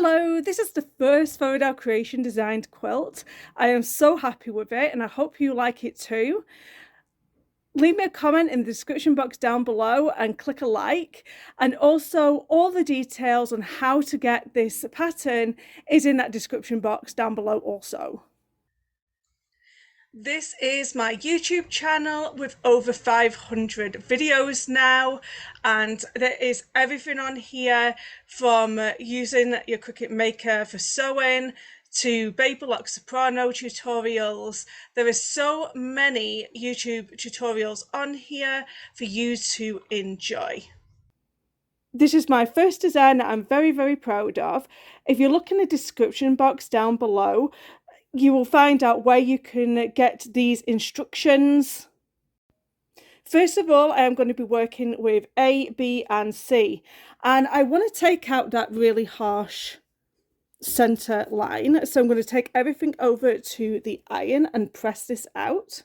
Hello, this is the first Faodail Creation designed quilt. I am so happy with it and I hope you like it too. Leave me a comment in the description box down below and click a like, and also all the details on how to get this pattern is in that description box down below also. This is my YouTube channel with over 500 videos now, and there is everything on here from using your Cricut Maker for sewing to baby lock soprano tutorials. There are so many YouTube tutorials on here for you to enjoy. This is my first design that I'm very proud of. If you look in the description box down below, you will find out where you can get these instructions. First of all, I am going to be working with A, B and C, and I want to take out that really harsh center line, so I'm going to take everything over to the iron and press this out.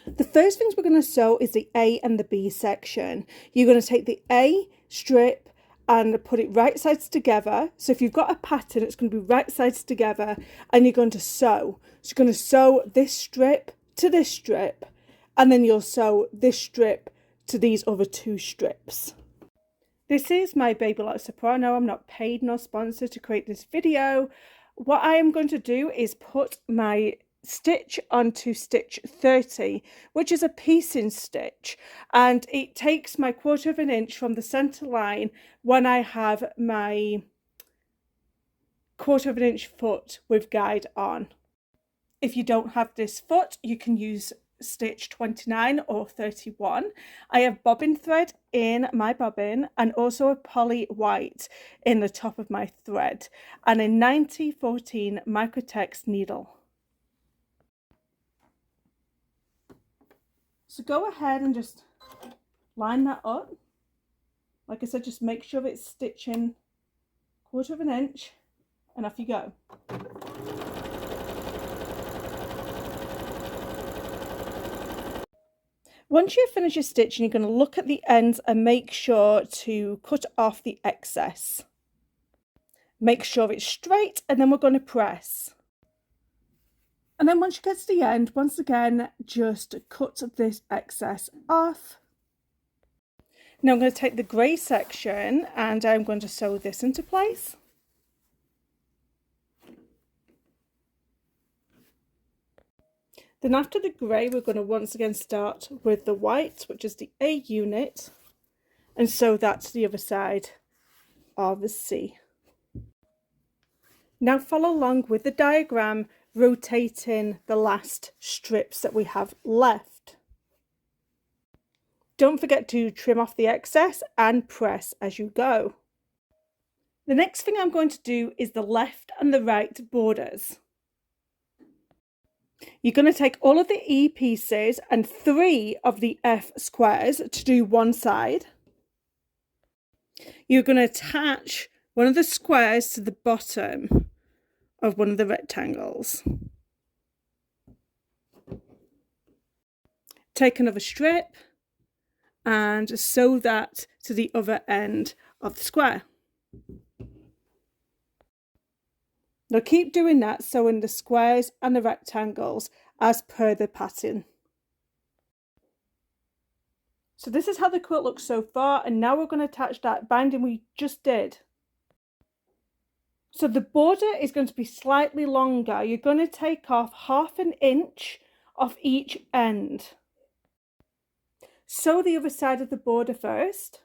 The first things we're going to sew is the A and the B section. You're going to take the A strip and put it right sides together. So if you've got a pattern, it's going to be right sides together, and you're going to sew. So you're going to sew this strip to this strip, and then you'll sew this strip to these other two strips. This is my baby lock soprano. I'm not paid nor sponsored to create this video. What I am going to do is put my stitch onto stitch 30, which is a piecing stitch, and it takes my 1/4 of an inch from the center line when I have my 1/4 of an inch foot with guide on. If you don't have this foot, you can use stitch 29 or 31. I have bobbin thread in my bobbin and also a poly white in the top of my thread and a 9014 microtex needle. So go ahead and just line that up. Like I said, just make sure it's stitching 1/4 of an inch, and off you go. Once you've finished your stitching, you're going to look at the ends and make sure to cut off the excess. Make sure it's straight, and then we're going to press. And then once you get to the end, once again, just cut this excess off. Now I'm going to take the grey section and I'm going to sew this into place. Then after the grey, we're going to once again start with the white, which is the A unit, and sew that to the other side of the C. Now follow along with the diagram, rotating the last strips that we have left. Don't forget to trim off the excess and press as you go. The next thing I'm going to do is the left and the right borders. You're going to take all of the E pieces and 3 of the F squares to do one side. You're going to attach one of the squares to the bottom of one of the rectangles. Take another strip and sew that to the other end of the square. Now keep doing that, sewing the squares and the rectangles as per the pattern. So this is how the quilt looks so far, and now we're going to attach that binding we just did. So the border is going to be slightly longer. You're going to take off 1/2 inch off each end. Sew the other side of the border first.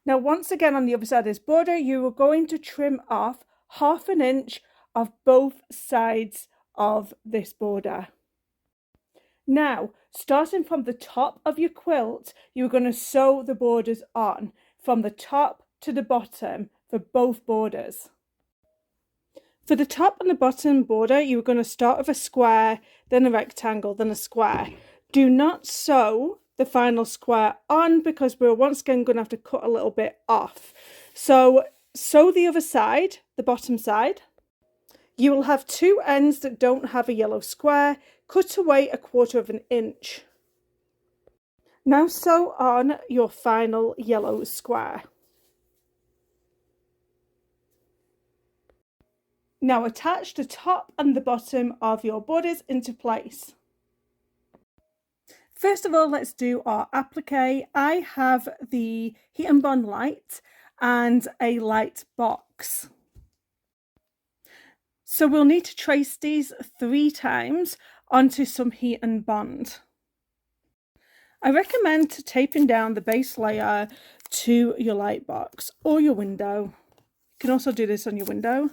Now once again on the other side of this border, you are going to trim off 1/2 inch of both sides of this border. Now, starting from the top of your quilt, you're going to sew the borders on from the top to the bottom for both borders. For the top and the bottom border, you're going to start with a square, then a rectangle, then a square. Do not sew the final square on because we're once again going to have to cut a little bit off. So sew the other side, the bottom side. You will have 2 ends that don't have a yellow square. Cut away 1/4 of an inch. Now sew on your final yellow square. Now attach the top and the bottom of your borders into place. First of all, let's do our applique. I have the Heat and Bond light and a light box. So we'll need to trace these 3 times onto some Heat and Bond. I recommend taping down the base layer to your light box or your window. You can also do this on your window.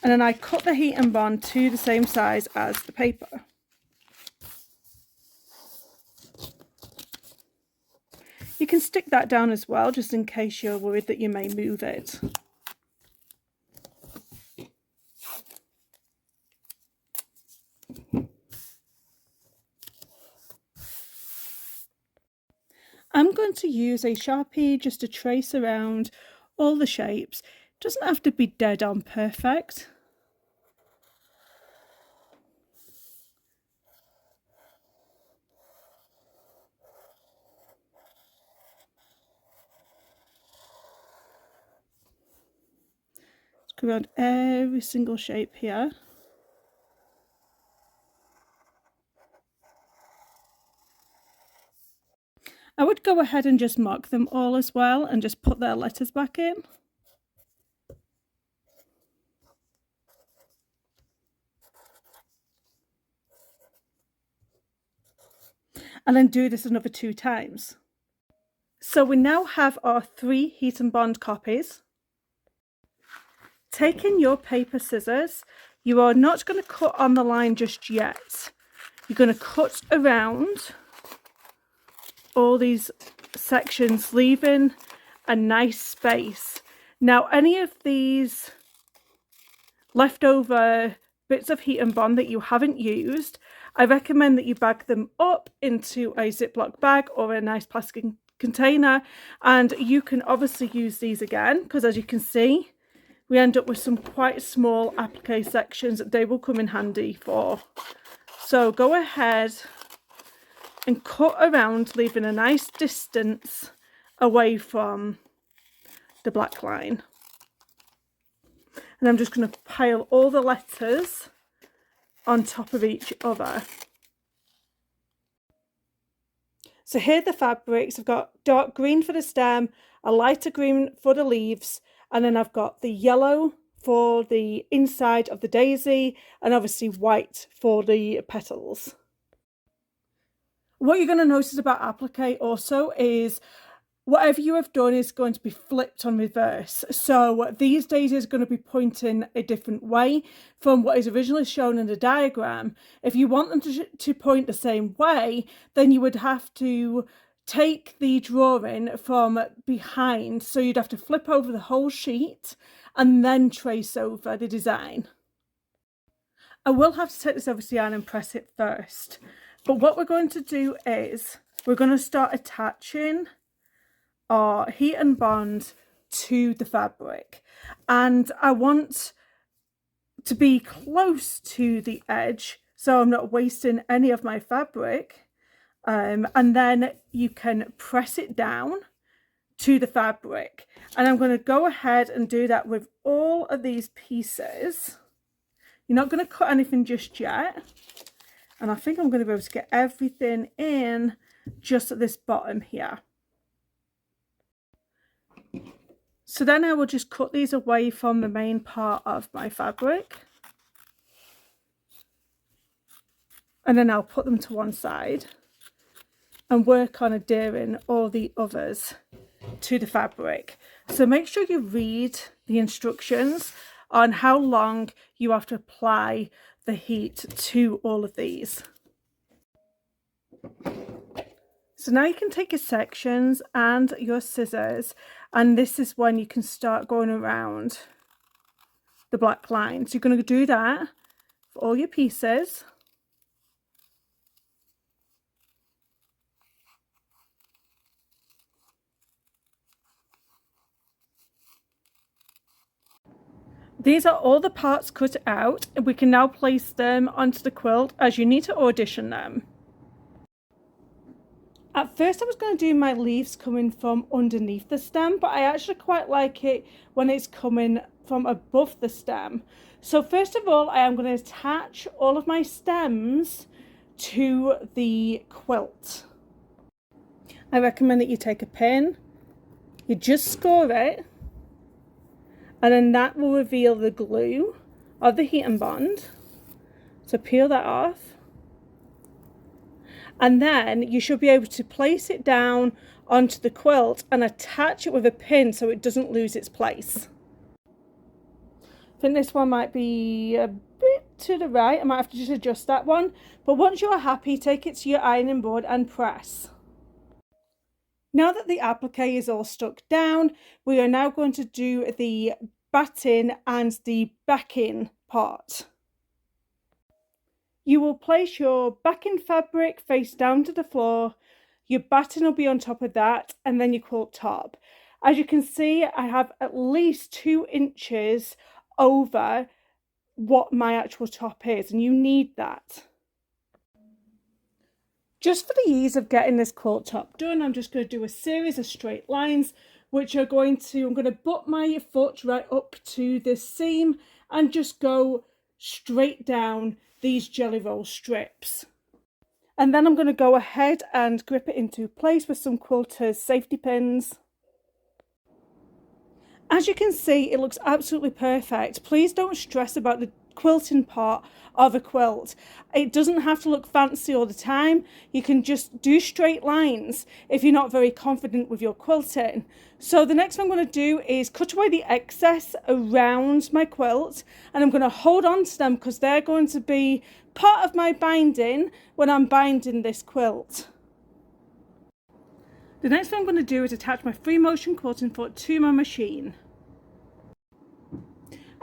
And then I cut the Heat and Bond to the same size as the paper. You can stick that down as well, just in case you're worried that you may move it. I'm going to use a Sharpie just to trace around all the shapes. It doesn't have to be dead on perfect. Go around every single shape here. I would go ahead and just mark them all as well and just put their letters back in. And then do this another 2 times. So we now have our 3 Heat and Bond copies. Taking your paper scissors, you are not going to cut on the line just yet. You're going to cut around all these sections, leaving a nice space. Now, any of these leftover bits of Heat and Bond that you haven't used, I recommend that you bag them up into a Ziploc bag or a nice plastic container, and you can obviously use these again, because as you can see, we end up with some quite small applique sections that they will come in handy for. So go ahead and cut around, leaving a nice distance away from the black line. And I'm just going to pile all the letters on top of each other. So here are the fabrics. I've got dark green for the stem, a lighter green for the leaves, and then I've got the yellow for the inside of the daisy, and obviously white for the petals. What you're going to notice about applique also is whatever you have done is going to be flipped on reverse. So these daisies are going to be pointing a different way from what is originally shown in the diagram. If you want them to point the same way, then you would have to take the drawing from behind. So you'd have to flip over the whole sheet and then trace over the design. I will have to take this over to the iron and press it first. But what we're going to do is we're going to start attaching our Heat and Bond to the fabric, and I want to be close to the edge so I'm not wasting any of my fabric, and then you can press it down to the fabric, and I'm going to go ahead and do that with all of these pieces. You're not going to cut anything just yet, and I think I'm going to be able to get everything in just at this bottom here. So then I will just cut these away from the main part of my fabric, and then I'll put them to one side and work on adhering all the others to the fabric. So make sure you read the instructions on how long you have to apply the heat to all of these. So now you can take your sections and your scissors, and this is when you can start going around the black line. So you're going to do that for all your pieces. These are all the parts cut out, and we can now place them onto the quilt, as you need to audition them. At first I was going to do my leaves coming from underneath the stem, but I actually quite like it when it's coming from above the stem. So first of all, I am going to attach all of my stems to the quilt. I recommend that you take a pin, you just score it, and then that will reveal the glue of the heat and bond. So peel that off. And then you should be able to place it down onto the quilt and attach it with a pin so it doesn't lose its place. I think this one might be a bit to the right. I might have to just adjust that one. But once you're happy, take it to your ironing board and press. Now that the applique is all stuck down, we are now going to do the batting and the backing part. You will place your backing fabric face down to the floor, your batting will be on top of that, and then your quilt top. As you can see, I have at least 2 inches over what my actual top is, and you need that. Just for the ease of getting this quilt top done, I'm just going to do a series of straight lines, which are I'm going to butt my foot right up to this seam and just go straight down these jelly roll strips. And then I'm going to go ahead and grip it into place with some quilter's safety pins. As you can see, it looks absolutely perfect. Please don't stress about the quilting part of a quilt. It doesn't have to look fancy all the time. You can just do straight lines if you're not very confident with your quilting. So the next thing I'm going to do is cut away the excess around my quilt, and I'm going to hold on to them because they're going to be part of my binding when I'm binding this quilt. The next thing I'm going to do is attach my free motion quilting foot to my machine.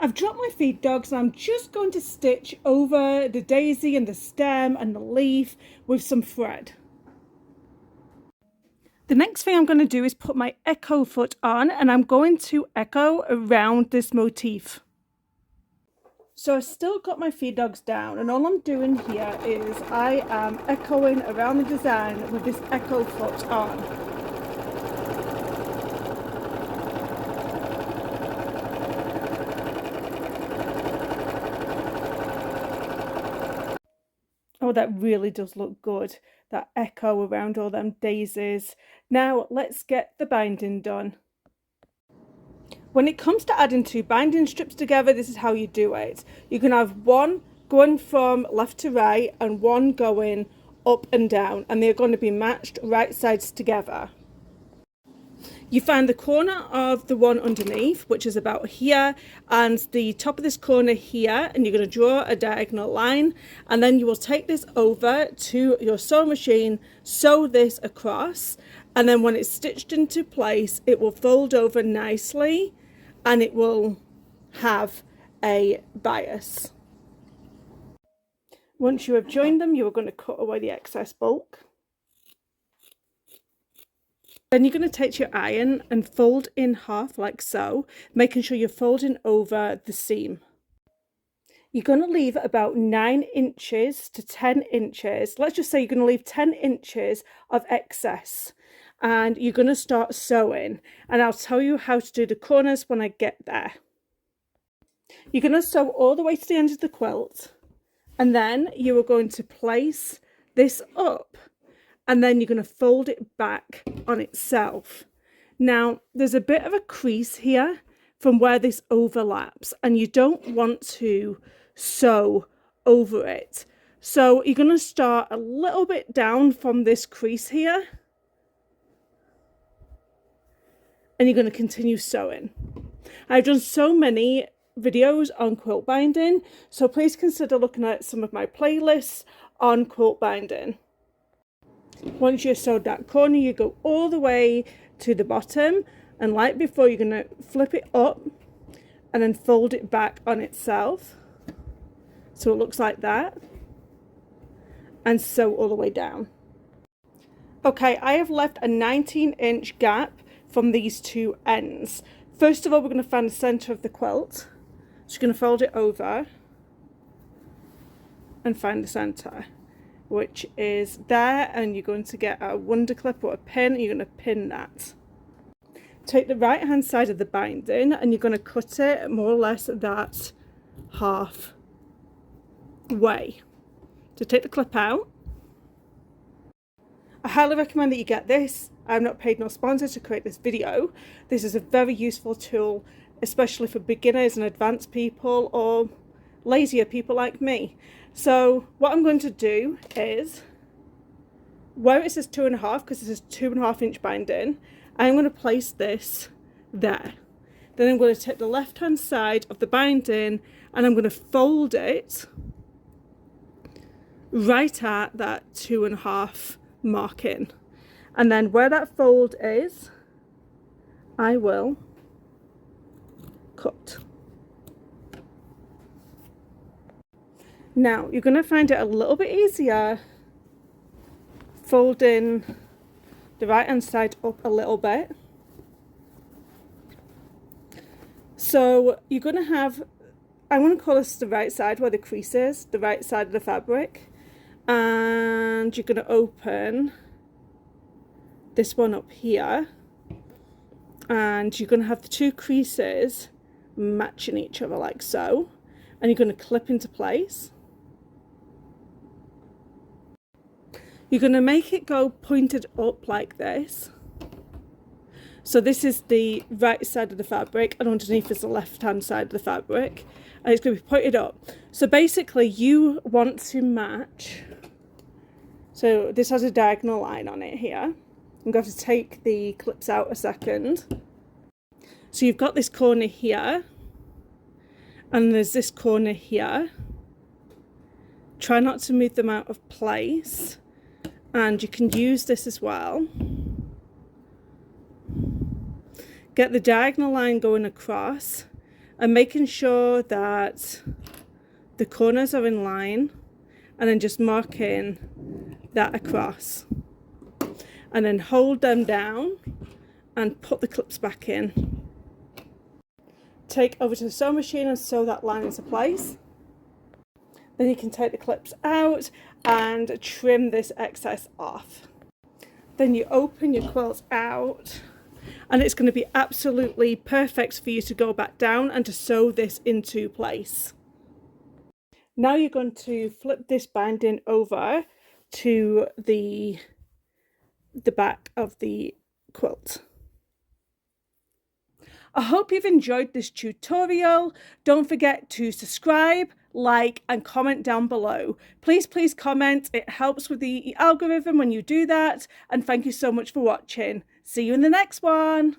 I've dropped my feed dogs and I'm just going to stitch over the daisy and the stem and the leaf with some thread. The next thing I'm going to do is put my echo foot on, and I'm going to echo around this motif. So I've still got my feed dogs down, and all I'm doing here is I am echoing around the design with this echo foot on. Oh, that really does look good, that echo around all them daisies. Now let's get the binding done. When it comes to adding 2 binding strips together, this is how you do it. You can have one going from left to right and one going up and down, and they're going to be matched right sides together. You find the corner of the one underneath, which is about here, and the top of this corner here, and you're going to draw a diagonal line, and then you will take this over to your sewing machine, sew this across, and then when it's stitched into place, it will fold over nicely and it will have a bias. Once you have joined them, you are going to cut away the excess bulk. Then you're going to take your iron and fold in half like so, making sure you're folding over the seam. You're going to leave about 9 inches to 10 inches. Let's just say you're going to leave 10 inches of excess, and you're going to start sewing. And I'll tell you how to do the corners when I get there. You're going to sew all the way to the end of the quilt, and then you are going to place this up. And then you're going to fold it back on itself. Now, there's a bit of a crease here from where this overlaps, and you don't want to sew over it. So you're going to start a little bit down from this crease here, and you're going to continue sewing. I've done so many videos on quilt binding, so please consider looking at some of my playlists on quilt binding. Once you've sewed that corner, you go all the way to the bottom, and like before, you're going to flip it up and then fold it back on itself so it looks like that, and sew all the way down. Okay, I have left a 19-inch gap from these 2 ends. First of all, we're going to find the center of the quilt. So you're going to fold it over and find the center. which is there, and you're going to get a wonder clip or a pin, and you're going to pin that. Take the right hand side of the binding and you're going to cut it more or less that half way. So take the clip out. I highly recommend that you get this. I'm not paid nor sponsored to create this video. This is a very useful tool, especially for beginners and advanced people or lazier people like me. So what I'm going to do is, where it says 2.5, because this is 2.5 inch binding, I'm going to place this there. Then I'm going to take the left hand side of the binding and I'm going to fold it right at that 2.5 marking. And then where that fold is, I will cut. Now you're going to find it a little bit easier folding the right hand side up a little bit. So you're going to have, I'm going to call this the right side where the crease is, the right side of the fabric, and you're going to open this one up here, and you're going to have the two creases matching each other like so, and you're going to clip into place. You're going to make it go pointed up like this. So this is the right side of the fabric and underneath is the left hand side of the fabric, and it's going to be pointed up. So basically you want to match, so this has a diagonal line on it here. I'm going to have to take the clips out a second. So you've got this corner here and there's this corner here. Try not to move them out of place. And you can use this as well. Get the diagonal line going across and making sure that the corners are in line, and then just marking that across. And then hold them down and put the clips back in. Take over to the sewing machine and sew that line into place. Then you can take the clips out and trim this excess off. Then you open your quilt out and it's going to be absolutely perfect for you to go back down and to sew this into place. Now you're going to flip this binding over to the back of the quilt. I hope you've enjoyed this tutorial. Don't forget to subscribe, like and comment down below. Please comment. It helps with the algorithm when you do that. And thank you so much for watching. See you in the next one.